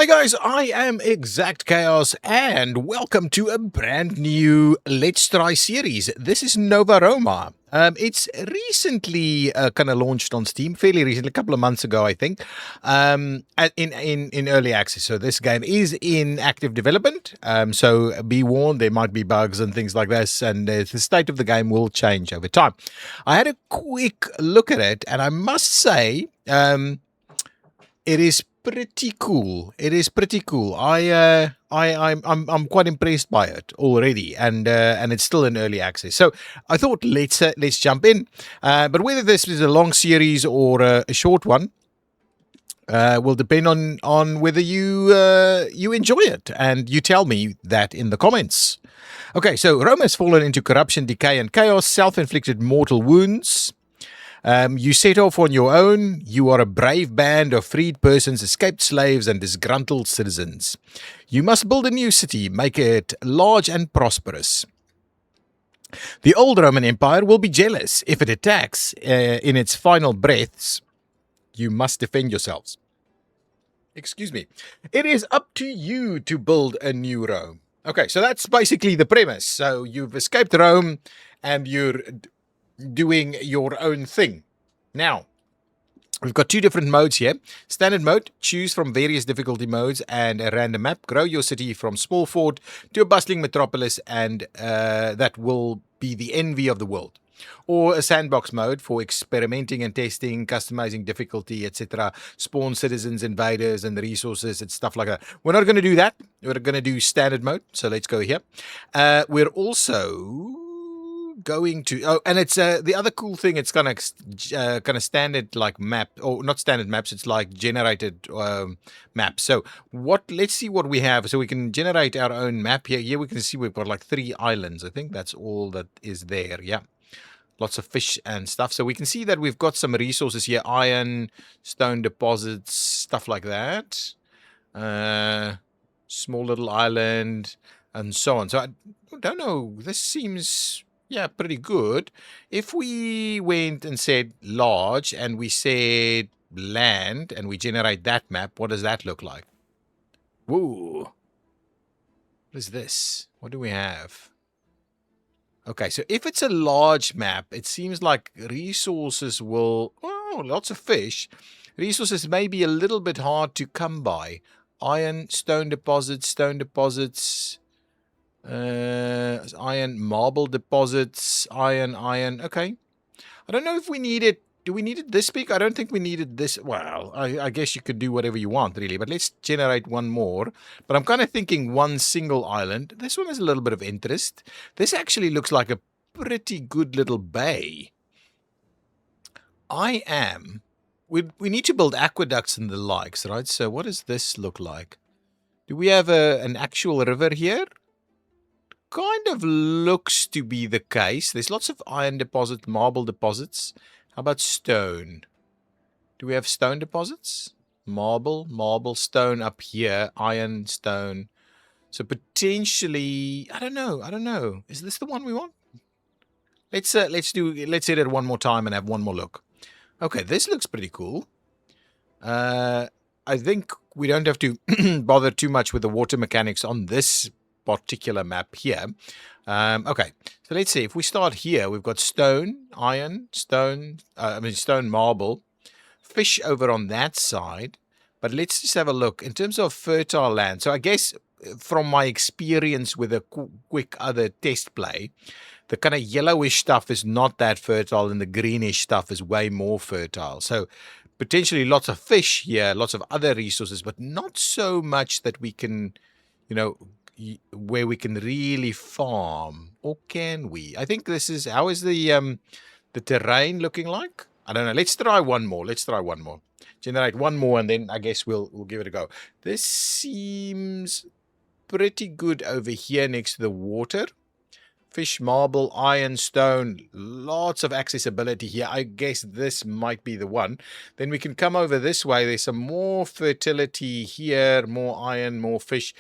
Guys, I am ExactChaos and welcome to a brand new Let's Try series. This is Nova Roma. It's recently kind of launched on Steam, fairly recently, a couple of months ago, I think, in early access. So this game is in active development. So be warned, there might be bugs and things like this, and the state of the game will change over time. I had a quick look at it, and I must say, it is pretty cool. It is pretty cool. I'm quite impressed by it already, and it's still in early access. So I thought let's jump in. But whether this is a long series or a short one will depend on whether you enjoy it, and you tell me that in the comments. Okay, so Rome has fallen into corruption, decay, and chaos. Self-inflicted mortal wounds. You set off on your own. You are a brave band of freed persons, escaped slaves, and disgruntled citizens. You must build a new city, make it large and prosperous. The old Roman Empire will be jealous if it attacks in its final breaths. You must defend yourselves. Excuse me. It is up to you to build a new Rome. Okay, so that's basically the premise. So you've escaped Rome and you're doing your own thing. Now, we've got two different modes here. Standard mode, choose from various difficulty modes and a random map. Grow your city from small fort to a bustling metropolis, and that will be the envy of the world. Or a sandbox mode for experimenting and testing, customizing difficulty, etc. Spawn citizens, invaders, and resources and stuff like that. We're not going to do that. We're going to do standard mode. So let's go here. We're also going to and it's the other cool thing, it's kind of standard like map, or not standard maps, it's like generated maps. So let's see what we have. So we can generate our own map here. We can see we've got like 3 islands. I think that's all that is there. Yeah, lots of fish and stuff. So we can see that we've got some resources here: iron, stone deposits, stuff like that, small little island, and so on. So I don't know, this seems pretty good. If we went and said large and we said land and we generate that map, what does that look like? Woo! What is this? What do we have? Okay, so if it's a large map, it seems like resources will... Oh, lots of fish. Resources may be a little bit hard to come by. Iron, stone deposits, iron, marble deposits, iron. Okay. I don't know if we need it. Do we need it this big? I don't think we needed this. Well, I guess you could do whatever you want, really. But let's generate one more. But I'm kind of thinking one single island. This one has a little bit of interest. This actually looks like a pretty good little bay. We need to build aqueducts and the likes, right? So what does this look like? Do we have an actual river here? Kind of looks to be the case. There's lots of iron deposits, marble deposits. How about stone? Do we have stone deposits? Marble, stone up here, iron, stone. So potentially, I don't know. Is this the one we want? Let's hit it one more time and have one more look. Okay, this looks pretty cool. I think we don't have to bother too much with the water mechanics on this particular map here. Okay, so let's see. If we start here, we've got stone, iron, stone, marble, fish over on that side. But let's just have a look in terms of fertile land. So I guess from my experience with a quick other test play, the kind of yellowish stuff is not that fertile and the greenish stuff is way more fertile. So potentially lots of fish here, lots of other resources, but not so much that we can, where we can really farm. Or can we? I think this is... How is the terrain looking like? I don't know. Let's try one more. Generate one more, and then I guess we'll give it a go. This seems pretty good over here next to the water. Fish, marble, iron, stone, lots of accessibility here. I guess this might be the one. Then we can come over this way. There's some more fertility here, more iron, more fish.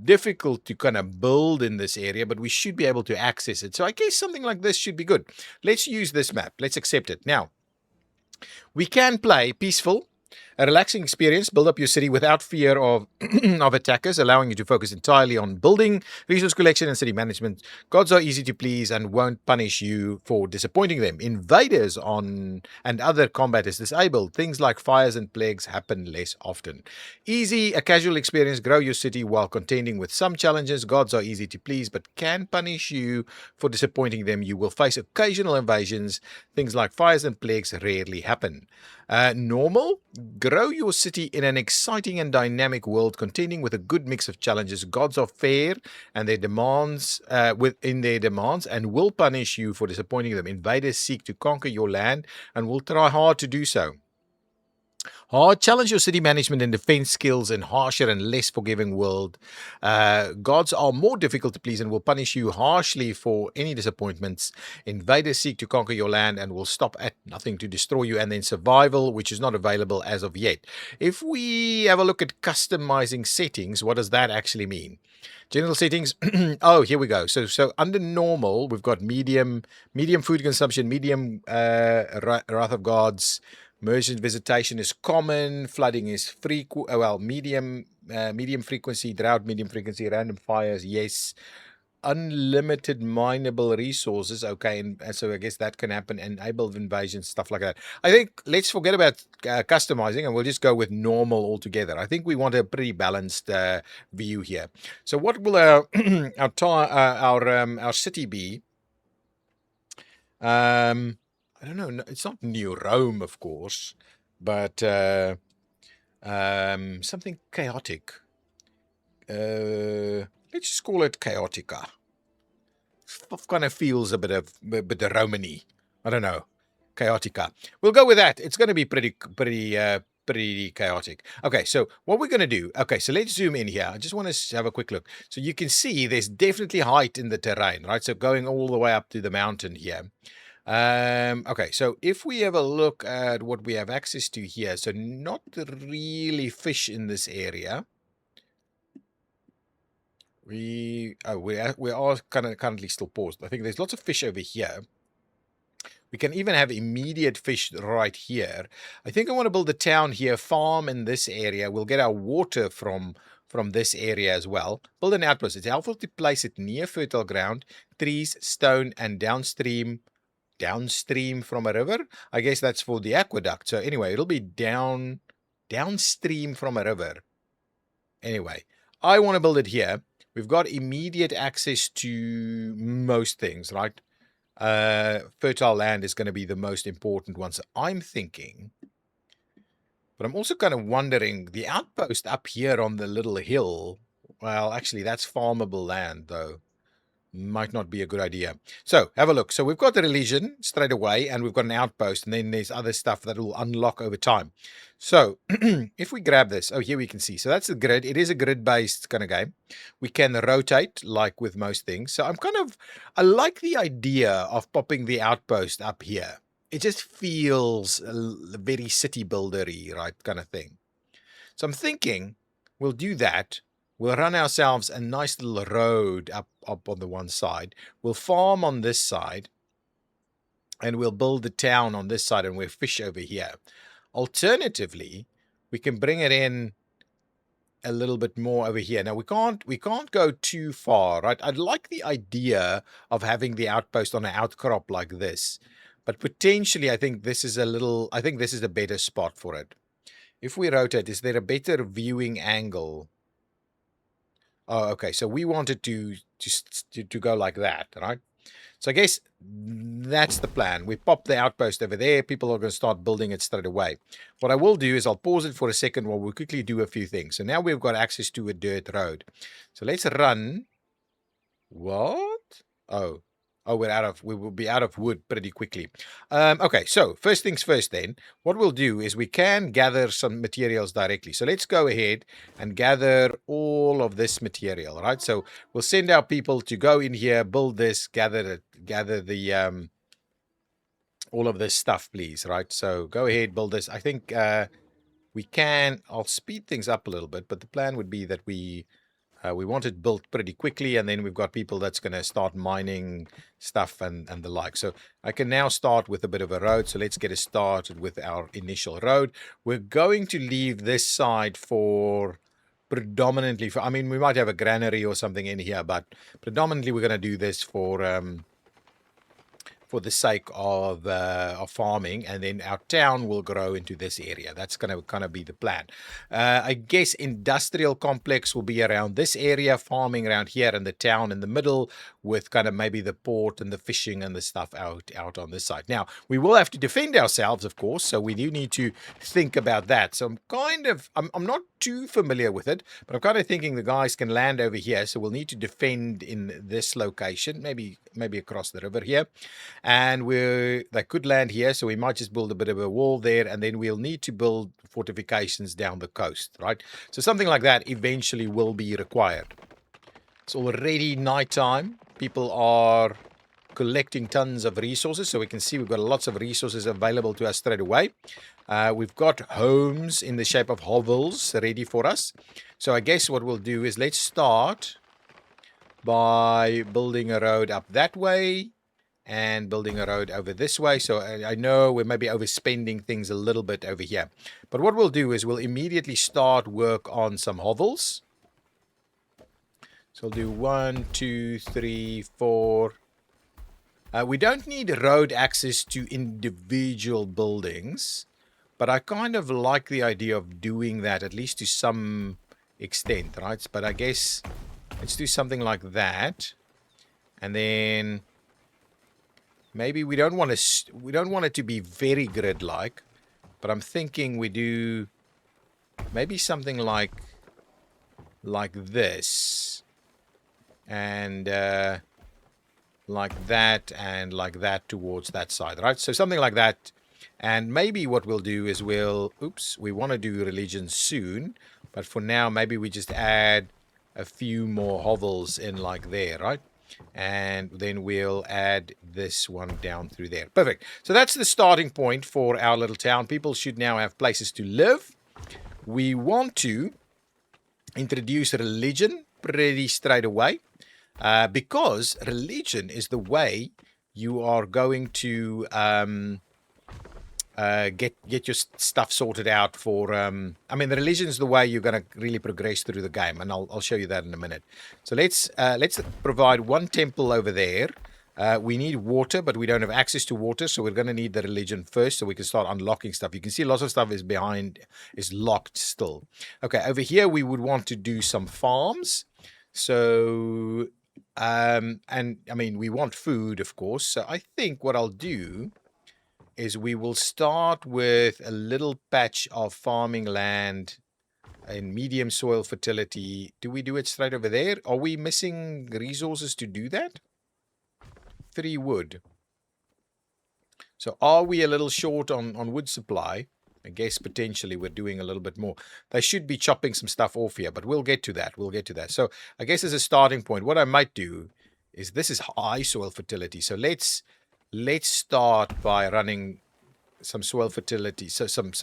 Difficult to kind of build in this area, but we should be able to access it. So I guess something like this should be good. Let's use this map. Let's accept it. Now, we can play peaceful. A relaxing experience. Build up your city without fear of of attackers, allowing you to focus entirely on building, resource collection, and city management. Gods are easy to please and won't punish you for disappointing them. Invaders on and other combat is disabled. Things like fires and plagues happen less often. Easy, a casual experience. Grow your city while contending with some challenges. Gods are easy to please but can punish you for disappointing them. You will face occasional invasions. Things like fires and plagues rarely happen. Normal, grow your city in an exciting and dynamic world, contending with a good mix of challenges. Gods are fair and their demands within their demands and will punish you for disappointing them. Invaders seek to conquer your land and will try hard to do so. Hard, challenge your city management and defense skills in harsher and less forgiving world. Gods are more difficult to please and will punish you harshly for any disappointments. Invaders seek to conquer your land and will stop at nothing to destroy you. And then survival, which is not available as of yet. If we have a look at customizing settings, what does that actually mean? General settings. Oh, here we go. So under normal, we've got medium food consumption, medium wrath of gods. Merchant visitation is common. Flooding is medium frequency. Drought, medium frequency. Random fires, yes. Unlimited mineable resources, okay, and so I guess that can happen. Enable invasions, stuff like that. I think let's forget about customizing and we'll just go with normal altogether. I think we want a pretty balanced view here. So what will our our city be? I don't know. It's not New Rome, of course, but something chaotic. Let's just call it Chaotica. Kind of feels a bit Romany. I don't know. Chaotica. We'll go with that. It's going to be pretty chaotic. Okay, so what we're going to do, okay, so let's zoom in here. I just want to have a quick look. So you can see there's definitely height in the terrain, right? So going all the way up to the mountain here. Okay, so if we have a look at what we have access to here, so not really fish in this area. We are currently still paused. I think there's lots of fish over here. We can even have immediate fish right here. I think I want to build a town here, farm in this area. We'll get our water from this area as well. Build an outpost. It's helpful to place it near fertile ground, trees, stone, and downstream from a river. I guess that's for the aqueduct. So anyway, it'll be downstream from a river. Anyway, I want to build it here. We've got immediate access to most things, right? Fertile land is going to be the most important one. So I'm thinking, but I'm also kind of wondering, the outpost up here on the little hill, well, actually that's farmable land though. Might not be a good idea. So have a look. So we've got the religion straight away, and we've got an outpost, and then there's other stuff that will unlock over time. So if we grab this, oh, here we can see. So that's the grid. It is a grid-based kind of game. We can rotate like with most things. So I like the idea of popping the outpost up here. It just feels very city buildery, right, kind of thing. So I'm thinking we'll do that. We'll run ourselves a nice little road up on the one side. We'll farm on this side. And we'll build the town on this side and we'll fish over here. Alternatively, we can bring it in a little bit more over here. Now, we can't go too far, right? I'd like the idea of having the outpost on an outcrop like this. But potentially, I think this is a better spot for it. If we rotate, is there a better viewing angle? Oh, okay. So we wanted to go like that, right? So I guess that's the plan. We pop the outpost over there. People are going to start building it straight away. What I will do is I'll pause it for a second while we quickly do a few things. So now we've got access to a dirt road. So let's run. What? Oh, we will be out of wood pretty quickly. Okay, so first things first then, what we'll do is we can gather some materials directly. So let's go ahead and gather all of this material, right? So we'll send our people to go in here, build this, gather the all of this stuff, please, right? So go ahead, build this. I think we can, I'll speed things up a little bit, but the plan would be that we We want it built pretty quickly, and then we've got people that's going to start mining stuff and the like. So I can now start with a bit of a road. So let's get it started with our initial road. We're going to leave this side for predominantly for, I mean, we might have a granary or something in here, but predominantly we're going to do this for the sake of farming, and then our town will grow into this area. That's going to kind of be the plan. I guess industrial complex will be around this area, farming around here, and the town in the middle, with kind of maybe the port and the fishing and the stuff out on this side. Now, we will have to defend ourselves, of course, so we do need to think about that. So I'm not too familiar with it, but I'm kind of thinking the guys can land over here, so we'll need to defend in this location, maybe across the river here. And they could land here, so we might just build a bit of a wall there, and then we'll need to build fortifications down the coast, right? So something like that eventually will be required. It's already nighttime. People are collecting tons of resources, so we can see we've got lots of resources available to us straight away. We've got homes in the shape of hovels ready for us. So I guess what we'll do is let's start by building a road up that way and building a road over this way. So I know we're maybe overspending things a little bit over here. But what we'll do is we'll immediately start work on some hovels. So we'll do 1, 2, 3, 4. We don't need road access to individual buildings, but I kind of like the idea of doing that, at least to some extent, right? But I guess let's do something like that. And then maybe we don't want it to be very grid-like, but I'm thinking we do maybe something like this, and like that, and like that towards that side, right? So something like that. And maybe what we'll do is we want to do religion soon, but for now maybe we just add a few more hovels in like there, right? And then we'll add this one down through there. Perfect. So that's the starting point for our little town. People should now have places to live. We want to introduce religion pretty straight away, because religion is the way you are going to get your stuff sorted out for I mean, the religion is the way you're going to really progress through the game, and I'll show you that in a minute. So let's provide one temple over there. We need water, but we don't have access to water, so we're going to need the religion first so we can start unlocking stuff. You can see lots of stuff is locked still. Okay, over here we would want to do some farms. So and I mean, we want food, of course. So I think what I'll do is we will start with a little patch of farming land in medium soil fertility. Do we do it straight over there? Are we missing resources to do that? 3 wood. So are we a little short on wood supply? I guess potentially we're doing a little bit more. They should be chopping some stuff off here, but we'll get to that. We'll get to that. So I guess as a starting point, what I might do is, this is high soil fertility. So let's start by running some soil fertility, so some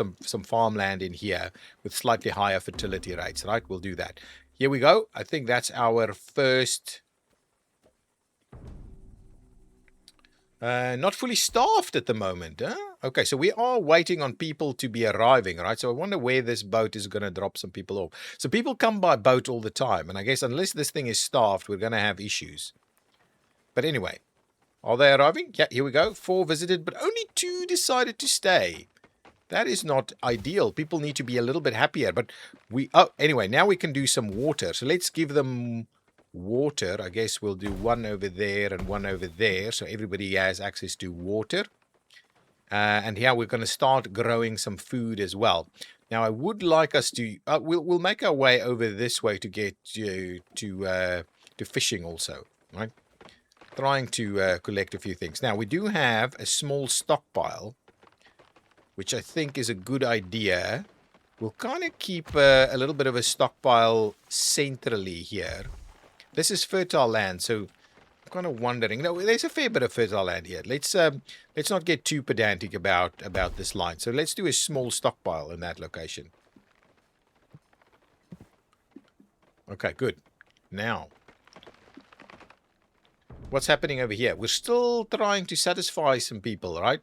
farmland in here with slightly higher fertility rates, right? We'll do that. Here we go. I think that's our first. Not fully staffed at the moment, huh? Okay, so we are waiting on people to be arriving, right? So I wonder where this boat is going to drop some people off. So people come by boat all the time, and I guess unless this thing is staffed, we're going to have issues. But anyway, are they arriving? Yeah, here we go. 4 visited, but only 2 decided to stay. That is not ideal. People need to be a little bit happier. But anyway, now we can do some water. So let's give them water. I guess we'll do 1 over there and 1 over there, so everybody has access to water. And here we're going to start growing some food as well. Now I would like us to we'll make our way over this way to get to fishing also, right? Trying to collect a few things. Now we do have a small stockpile, which I think is a good idea. We'll kind of keep a little bit of a stockpile centrally here. This is fertile land, so I'm kind of wondering. No, there's a fair bit of fertile land here. Let's not get too pedantic about this line. So let's do a small stockpile in that location. Okay, good. now? What's happening over here? We're still trying to satisfy some people, right?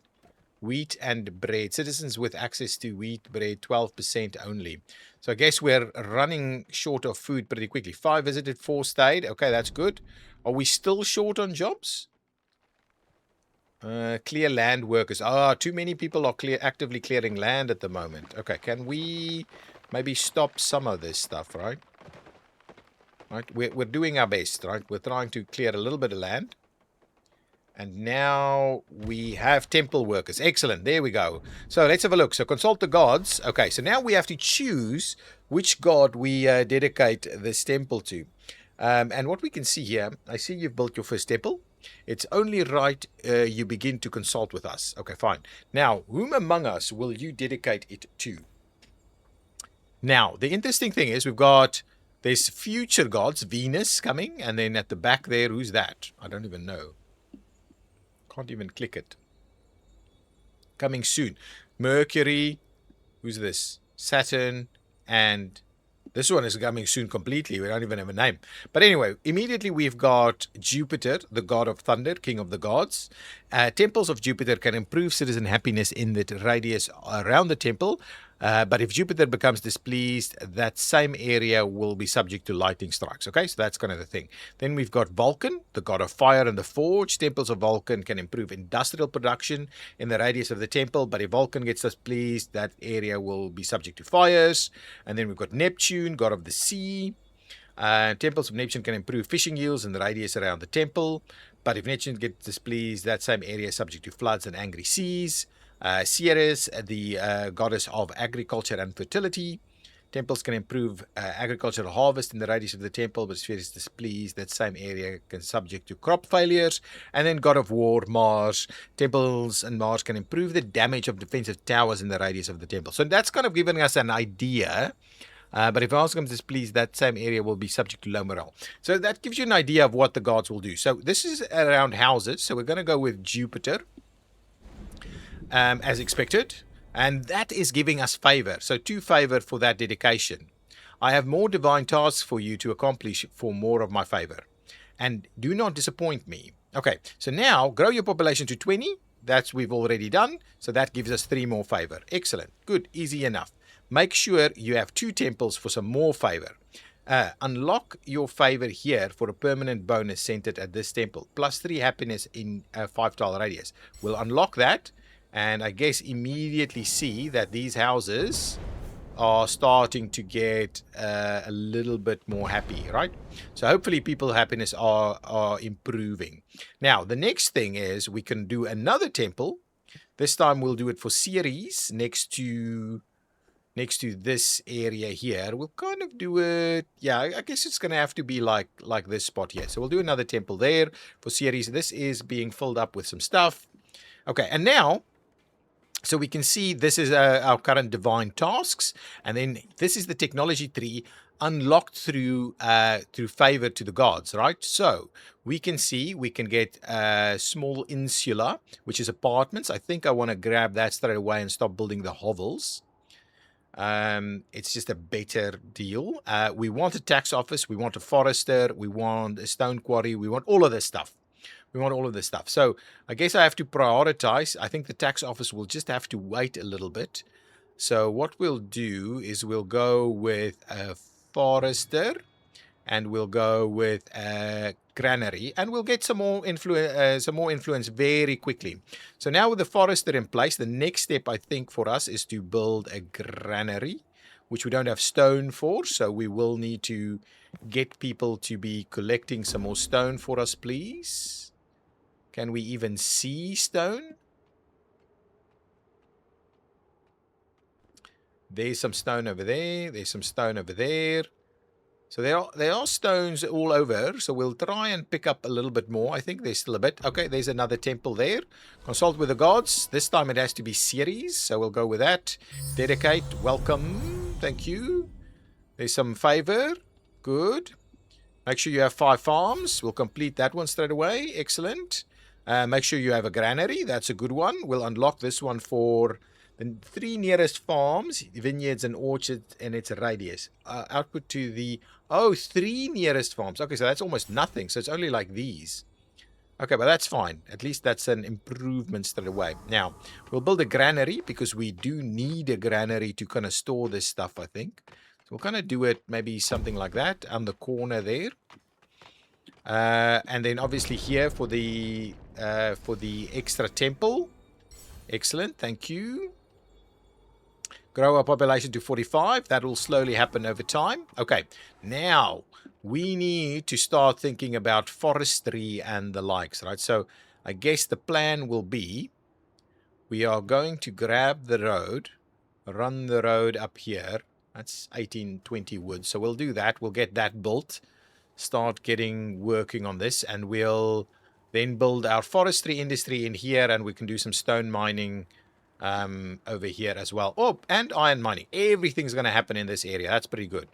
Wheat and bread. Citizens with access to wheat, bread, 12% only. So I guess we're running short of food pretty quickly. 5 visited, 4 stayed. Okay, that's good. Are we still short on jobs? Clear land workers. Too many people are actively clearing land at the moment. Okay, can we maybe stop some of this stuff, right? Right, we're doing our best, right? We're trying to clear a little bit of land. And now we have temple workers. Excellent. There we go. So let's have a look. So consult the gods. Okay, so now we have to choose which god we dedicate this temple to. And what we can see here, I see you've built your first temple. It's only right you begin to consult with us. Okay, fine. Now, whom among us will you dedicate it to? Now, the interesting thing is there's future gods, Venus coming, and then at the back there, who's that? I don't even know. Can't even click it. Coming soon. Mercury, who's this? Saturn, and this one is coming soon completely. We don't even have a name. But anyway, immediately we've got Jupiter, the god of thunder, king of the gods. Temples of Jupiter can improve citizen happiness in the radius around the temple. But if Jupiter becomes displeased, that same area will be subject to lightning strikes. Okay, so that's kind of the thing. Then we've got Vulcan, the god of fire and the forge. Temples of Vulcan can improve industrial production in the radius of the temple. But if Vulcan gets displeased, that area will be subject to fires. And then we've got Neptune, god of the sea. Temples of Neptune can improve fishing yields in the radius around the temple. But if Neptune gets displeased, that same area is subject to floods and angry seas. Ceres, the goddess of agriculture and fertility. Temples can improve agricultural harvest in the radius of the temple, but if Ceres is displeased, that same area can subject to crop failures. And then god of war, Mars. Temples and Mars can improve the damage of defensive towers in the radius of the temple. So that's kind of giving us an idea. But if Mars becomes displeased, that same area will be subject to low morale. So that gives you an idea of what the gods will do. So this is around houses. So we're going to go with Jupiter. As expected, and that is giving us favor. So 2 favor for that dedication. I have more divine tasks for you to accomplish for more of my favor, and do not disappoint me. Okay, so now grow your population to 20. That's we've already done, so that gives us 3 more favor. Excellent, good, easy enough. Make sure you have 2 temples for some more favor. Unlock your favor here for a permanent bonus centered at this temple, plus 3 happiness in a 5-tile radius. We'll unlock that. And I guess immediately see that these houses are starting to get a little bit more happy, right? So hopefully people's happiness are improving. Now, the next thing is we can do another temple. This time we'll do it for Ceres next to this area here. We'll kind of do it. Yeah, I guess it's going to have to be like this spot here. So we'll do another temple there for Ceres. This is being filled up with some stuff. Okay, and now... So we can see this is our current divine tasks, and then this is the technology tree unlocked through favor to the gods, right? So we can see we can get small insula, which is apartments. I think I want to grab that straight away and stop building the hovels. It's just a better deal. We want a tax office, we want a forester, we want a stone quarry, we want all of this stuff. We want all of this stuff. So I guess I have to prioritize. I think the tax office will just have to wait a little bit. So what we'll do is we'll go with a forester and we'll go with a granary, and we'll get some more influence very quickly. So now with the forester in place, the next step I think for us is to build a granary, which we don't have stone for. So we will need to get people to be collecting some more stone for us, please. Can we even see stone? There's some stone over there. There's some stone over there. So there are stones all over. So we'll try and pick up a little bit more. I think there's still a bit. Okay, there's another temple there. Consult with the gods. This time it has to be Ceres. So we'll go with that. Dedicate. Welcome. Thank you. There's some favor. Good. Make sure you have 5 farms. We'll complete that one straight away. Excellent. Make sure you have a granary. That's a good one. We'll unlock this one for The 3 nearest farms, vineyards and orchards and its radius. Output to the... Oh, 3 nearest farms. Okay, so that's almost nothing. So it's only like these. Okay, but that's fine. At least that's an improvement straight away. Now, we'll build a granary because we do need a granary to kind of store this stuff, I think. So we'll kind of do it maybe something like that on the corner there. And then obviously here for the extra temple. Excellent, thank you. Grow our population to 45. That will slowly happen over time. Okay, now we need to start thinking about forestry and the likes, right? So I guess the plan will be we are going to grab the road, run the road up here. That's 1820 wood. So we'll do that. We'll get that built. Start working on this, and we'll then build our forestry industry in here, and we can do some stone mining over here as well. Oh, and iron mining. Everything's going to happen in this area. That's pretty good.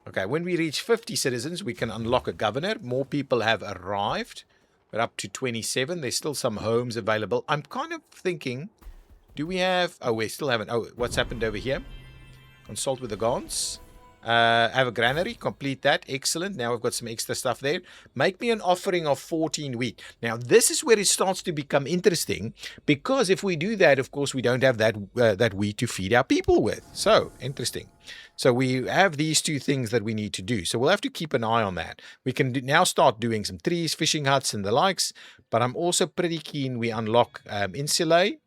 Okay, when we reach 50 citizens, we can unlock a governor. More people have arrived. We're up to 27. There's still some homes available. I'm kind of thinking, do we have... Oh, we still haven't... Oh, what's happened over here? Consult with the gods. Have a granary, complete that, excellent. Now we've got some extra stuff there. Make me an offering of 14 wheat. Now this is where it starts to become interesting, because if we do that, of course we don't have that wheat to feed our people with. So interesting. So we have these two things that we need to do, so we'll have to keep an eye on that. We can now start doing some trees, fishing huts and the likes, but I'm also pretty keen we unlock insulae.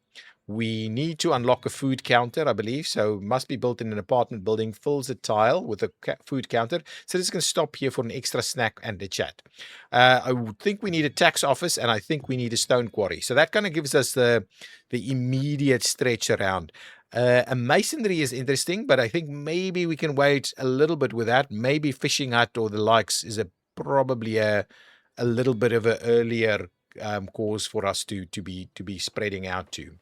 We need to unlock a food counter, I believe, so must be built in an apartment building, fills a tile with a food counter. So this is going to stop here for an extra snack and a chat. I would think we need a tax office, and I think we need a stone quarry. So that kind of gives us the immediate stretch around. A masonry is interesting, but I think maybe we can wait a little bit with that. Maybe fishing hut or the likes is probably a little bit of an earlier cause for us to be spreading out to.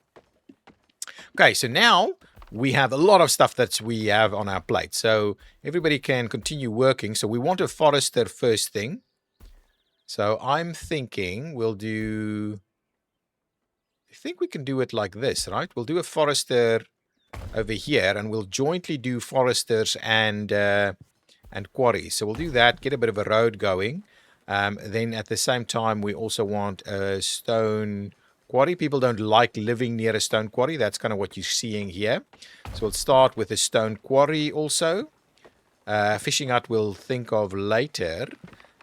Okay, so now we have a lot of stuff that we have on our plate. So everybody can continue working. So we want a forester first thing. So I'm thinking we'll do... I think we can do it like this, right? We'll do a forester over here, and we'll jointly do foresters and quarries. So we'll do that, get a bit of a road going. Then at the same time, we also want a stone... quarry. People don't like living near a stone quarry. That's kind of what you're seeing here. So we'll start with a stone quarry also. Fishing hut we'll think of later.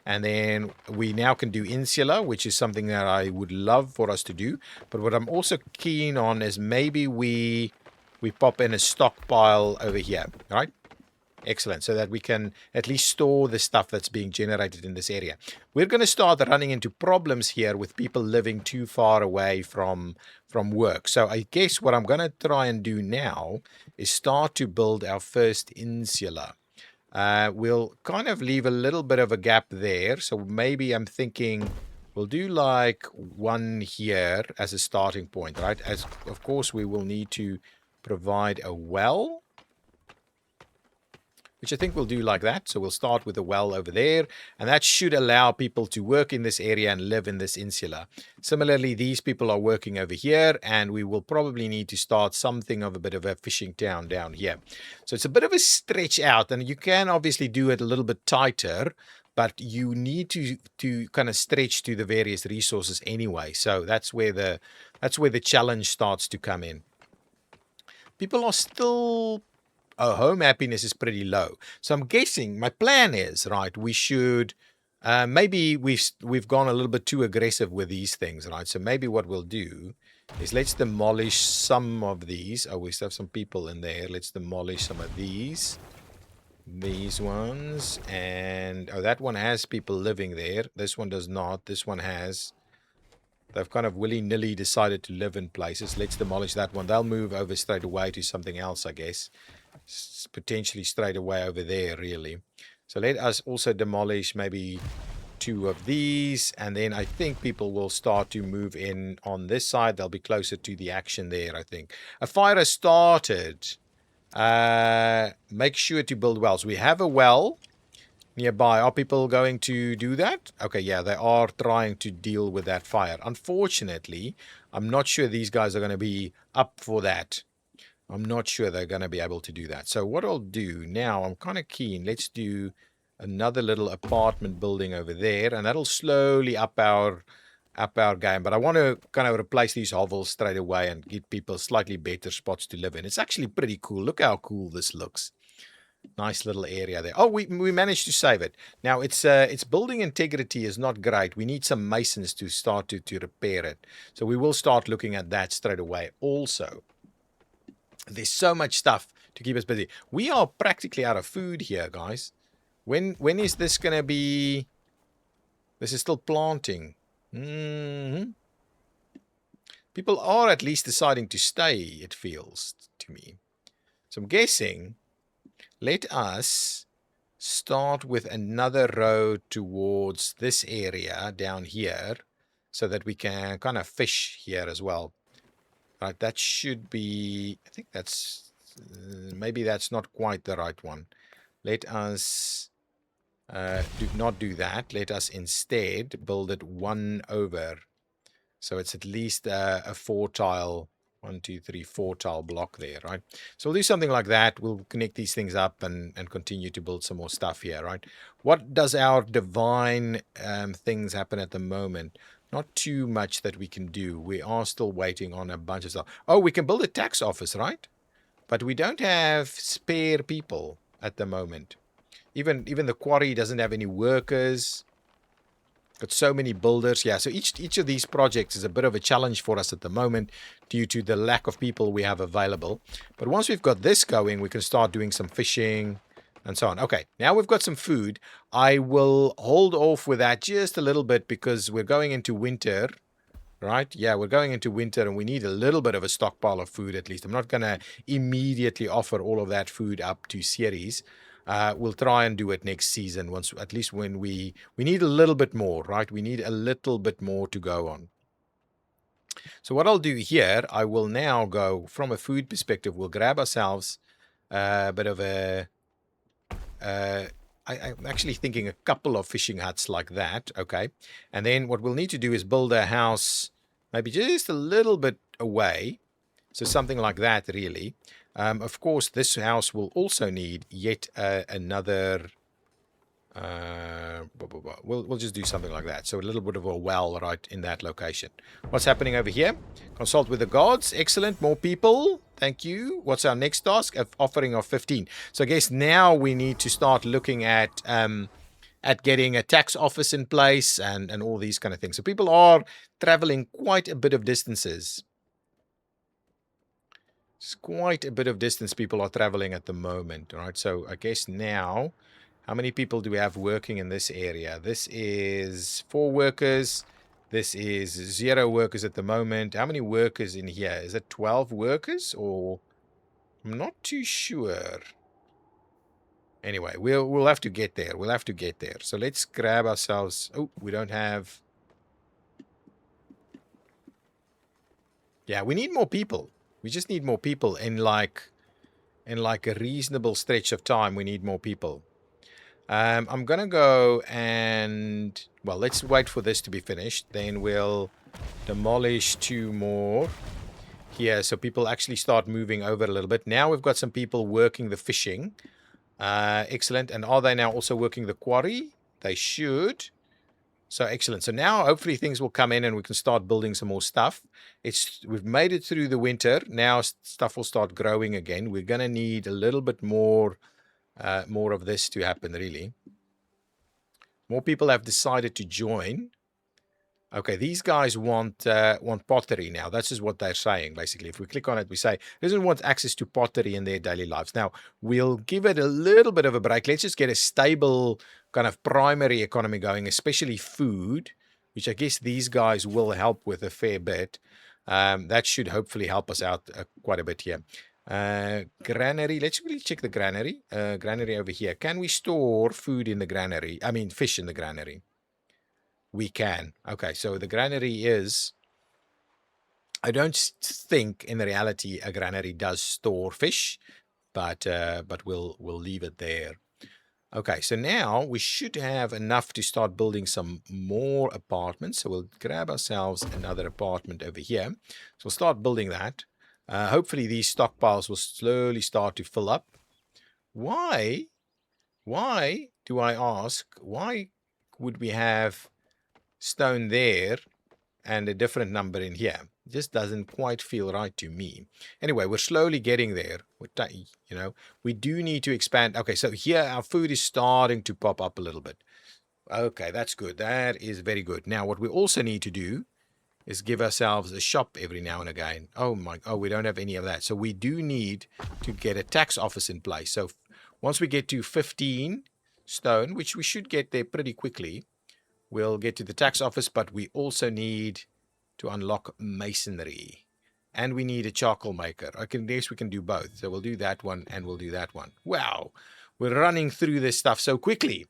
And then we now can do insula, which is something that I would love for us to do. But what I'm also keen on is maybe we pop in a stockpile over here, right? Excellent, so that we can at least store the stuff that's being generated in this area. We're going to start running into problems here with people living too far away from work. So I guess what I'm going to try and do now is start to build our first insula. We'll kind of leave a little bit of a gap there. So maybe I'm thinking we'll do like one here as a starting point, right? As of course we will need to provide a well, which I think we'll do like that. So we'll start with a well over there, and that should allow people to work in this area and live in this insula. Similarly, these people are working over here, and we will probably need to start something of a bit of a fishing town down here. So it's a bit of a stretch out, and you can obviously do it a little bit tighter, but you need to kind of stretch to the various resources anyway. So that's where the challenge starts to come in. People are still... Oh, home happiness is pretty low. So I'm guessing my plan is, right, we should maybe we've gone a little bit too aggressive with these things, right? So maybe what we'll do is let's demolish some of these. Oh, we still have some people in there. Let's demolish some of these ones. And oh, that one has people living there. This one does not. This one has. They've kind of willy-nilly decided to live in places. Let's demolish that one. They'll move over straight away to something else, I guess. Potentially straight away over there, really. So let us also demolish maybe 2 of these, and then I think people will start to move in on this side. They'll be closer to the action there, I think. A fire has started. Make sure to build wells. We have a well nearby. Are people going to do that? Okay, yeah, they are trying to deal with that fire. Unfortunately, I'm not sure these guys are going to be up for that. I'm not sure they're going to be able to do that. So what I'll do now, I'm kind of keen. Let's do another little apartment building over there, and that'll slowly up our game. But I want to kind of replace these hovels straight away and give people slightly better spots to live in. It's actually pretty cool. Look how cool this looks. Nice little area there. Oh, we managed to save it. Now its building integrity is not great. We need some masons to start to repair it. So we will start looking at that straight away. Also, there's so much stuff to keep us busy. We are practically out of food here, guys. When is this gonna be? This is still planting. People are at least deciding to stay, it feels to me. So I'm guessing, let us start with another road towards this area down here so that we can kind of fish here as well. Right, that should be, I think that's, maybe that's not quite the right one. Let us not do that. Let us instead build it one over. So it's at least a 4-tile, 1, 2, 3, 4-tile block there, right? So we'll do something like that. We'll connect these things up and continue to build some more stuff here, right? What does our divine things happen at the moment? Not too much that we can do. We are still waiting on a bunch of stuff. Oh, we can build a tax office, right? But we don't have spare people at the moment. Even the quarry doesn't have any workers. Got so many builders. Yeah, so each of these projects is a bit of a challenge for us at the moment due to the lack of people we have available. But once we've got this going, we can start doing some fishing and so on. Okay, now we've got some food. I will hold off with that just a little bit because we're going into winter, right? Yeah, we're going into winter and we need a little bit of a stockpile of food at least. I'm not going to immediately offer all of that food up to series. We'll try and do it next season once, at least when we need a little bit more, right? We need a little bit more to go on. So what I'll do here, I will now go from a food perspective. We'll grab ourselves a bit of a I'm actually thinking a couple of fishing huts like that, okay? And then what we'll need to do is build a house maybe just a little bit away. So something like that, really. Of course, this house will also need yet another... We'll just do something like that. So a little bit of a well right in that location. What's happening over here? Consult with the gods. Excellent. More people. Thank you. What's our next task? Offering of 15. So I guess now we need to start looking at getting a tax office in place and all these kind of things. So people are traveling quite a bit of distances. It's quite a bit of distance people are traveling at the moment. All right. So I guess now... How many people do we have working in this area? This is 4 workers. This is 0 workers at the moment. How many workers in here? Is it 12 workers or... I'm not too sure. Anyway, we'll have to get there. We'll have to get there. So let's grab ourselves... Oh, we don't have... Yeah, we need more people. We just need more people in like a reasonable stretch of time. We need more people. I'm going to go and, well, let's wait for this to be finished. Then we'll demolish 2 more here so people actually start moving over a little bit. Now we've got some people working the fishing. Excellent. And are they now also working the quarry? They should. So excellent. So now hopefully things will come in and we can start building some more stuff. We've made it through the winter. Now stuff will start growing again. We're going to need a little bit more of this to happen, really. More people have decided to join. Okay, these guys want pottery now. That's just what they're saying, basically. If we click on it, we say, doesn't want access to pottery in their daily lives. Now, we'll give it a little bit of a break. Let's just get a stable kind of primary economy going, especially food, which I guess these guys will help with a fair bit. That should hopefully help us out quite a bit here. Granary. Let's really check the granary. Granary over here. Can we store food in the granary? I mean, fish in the granary. We can. Okay, so the granary is... I don't think in reality a granary does store fish, but we'll leave it there. Okay, so now we should have enough to start building some more apartments. So we'll grab ourselves another apartment over here. So we'll start building that. Hopefully these stockpiles will slowly start to fill up. Why do I ask, why would we have stone there and a different number in here? It just doesn't quite feel right to me. Anyway, we're slowly getting there. We do need to expand. Okay, so here our food is starting to pop up a little bit. Okay, that's good. That is very good. Now, what we also need to do is give ourselves a shop every now and again. Oh, we don't have any of that. So we do need to get a tax office in place. So once we get to 15 stone, which we should get there pretty quickly, we'll get to the tax office, but we also need to unlock masonry. And we need a charcoal maker. I guess we can do both. So we'll do that one and we'll do that one. Wow, we're running through this stuff so quickly.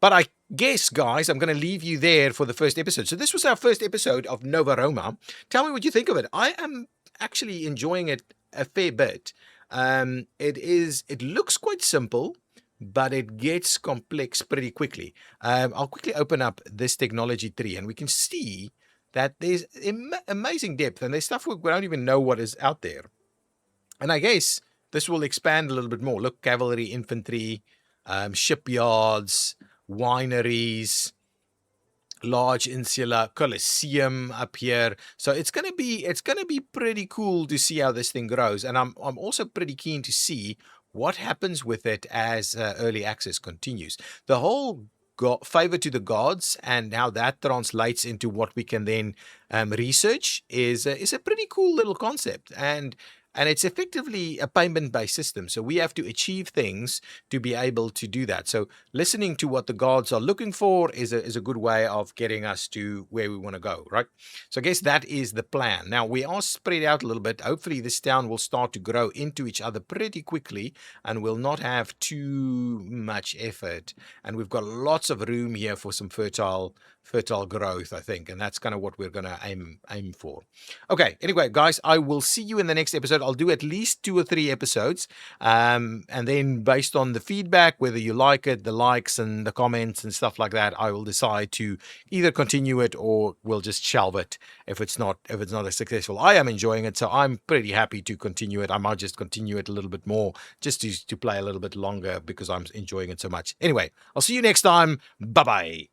But I guess, guys, I'm going to leave you there for the first episode. So this was our first episode of Nova Roma. Tell me what you think of it. I am actually enjoying it a fair bit. It looks quite simple, but it gets complex pretty quickly. I'll quickly open up this technology tree, and we can see that there's amazing depth, and there's stuff we don't even know what is out there. And I guess this will expand a little bit more. Look, cavalry, infantry, shipyards, wineries, large insular coliseum up here. So it's gonna be pretty cool to see how this thing grows, and I'm also pretty keen to see what happens with it as early access continues. The whole favor to the gods and how that translates into what we can then research is a pretty cool little concept, and it's effectively a payment-based system. So we have to achieve things to be able to do that. So listening to what the gods are looking for is a good way of getting us to where we want to go, right? So I guess that is the plan. Now, we are spread out a little bit. Hopefully, this town will start to grow into each other pretty quickly and will not have too much effort. And we've got lots of room here for some fertile growth, I think. And that's kind of what we're going to aim for. Okay, anyway, guys, I will see you in the next episode. I'll do at least 2 or 3 episodes. And then based on the feedback, whether you like it, the likes and the comments and stuff like that, I will decide to either continue it or we'll just shelve it if it's not as successful. I am enjoying it, so I'm pretty happy to continue it. I might just continue it a little bit more just to play a little bit longer because I'm enjoying it so much. Anyway, I'll see you next time. Bye-bye.